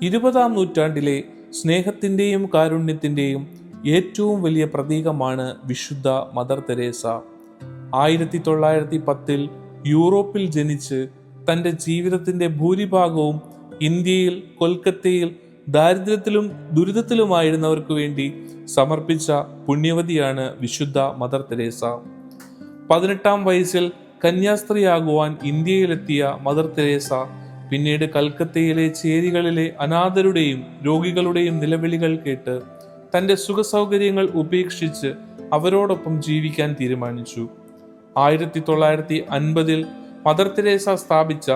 20-ാം നൂറ്റാണ്ടിലെ സ്നേഹത്തിൻ്റെയും കാരുണ്യത്തിൻ്റെയും ഏറ്റവും വലിയ പ്രതീകമാണ് വിശുദ്ധ മദർ തെരേസ. 1910 യൂറോപ്പിൽ ജനിച്ച് തൻ്റെ ജീവിതത്തിൻ്റെ ഭൂരിഭാഗവും ഇന്ത്യയിൽ കൊൽക്കത്തയിൽ ദാരിദ്ര്യത്തിലും ദുരിതത്തിലുമായിരുന്നവർക്ക് വേണ്ടി സമർപ്പിച്ച പുണ്യവതിയാണ് വിശുദ്ധ മദർ തെരേസ. 18-ാം വയസ്സിൽ കന്യാസ്ത്രീയാകുവാൻ ഇന്ത്യയിലെത്തിയ മദർ തെരേസ പിന്നീട് കൽക്കത്തയിലെ ചേരികളിലെ അനാഥരുടെയും രോഗികളുടെയും നിലവിളികൾ കേട്ട് തൻ്റെ സുഖസൗകര്യങ്ങൾ ഉപേക്ഷിച്ച് അവരോടൊപ്പം ജീവിക്കാൻ തീരുമാനിച്ചു. 1950 മദർ തെരേസ സ്ഥാപിച്ച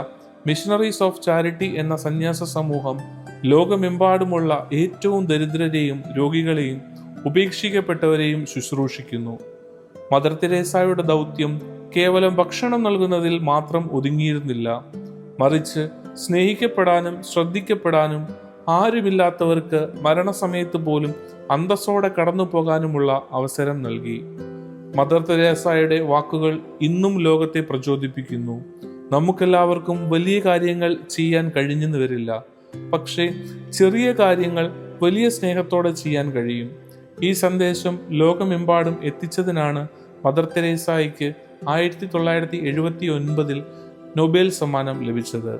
മിഷണറീസ് ഓഫ് ചാരിറ്റി എന്ന സന്യാസ സമൂഹം ലോകമെമ്പാടുമുള്ള ഏറ്റവും ദരിദ്രരെയും രോഗികളെയും ഉപേക്ഷിക്കപ്പെട്ടവരെയും ശുശ്രൂഷിക്കുന്നു. മദർ തെരേസയുടെ ദൗത്യം കേവലം ഭക്ഷണം നൽകുന്നതിൽ മാത്രം ഒതുങ്ങിയിരുന്നില്ല, മറിച്ച് സ്നേഹിക്കപ്പെടാനും ശ്രദ്ധിക്കപ്പെടാനും ആരുമില്ലാത്തവർക്ക് മരണസമയത്ത് പോലും അന്തസ്സോടെ കടന്നു പോകാനുമുള്ള അവസരം നൽകി. മദർ തെരേസയുടെ വാക്കുകൾ ഇന്നും ലോകത്തെ പ്രചോദിപ്പിക്കുന്നു. നമുക്കെല്ലാവർക്കും വലിയ കാര്യങ്ങൾ ചെയ്യാൻ കഴിഞ്ഞെന്ന് വരില്ല, പക്ഷേ ചെറിയ കാര്യങ്ങൾ വലിയ സ്നേഹത്തോടെ ചെയ്യാൻ കഴിയും. ഈ സന്ദേശം ലോകമെമ്പാടും എത്തിച്ചതിനാണ് മദർ തെരേസയ്ക്ക് 1979 നൊബേൽ സമ്മാനം ലഭിച്ചത്.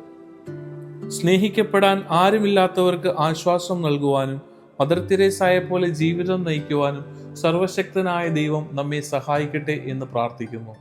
സ്നേഹിക്കപ്പെടാൻ ആരുമില്ലാത്തവർക്ക് ആശ്വാസം നൽകുവാനും മദർ തെരേസയെ പോലെ ജീവിതം നയിക്കുവാനും സർവശക്തനായ ദൈവം നമ്മെ സഹായിക്കട്ടെ എന്ന് പ്രാർത്ഥിക്കുന്നു.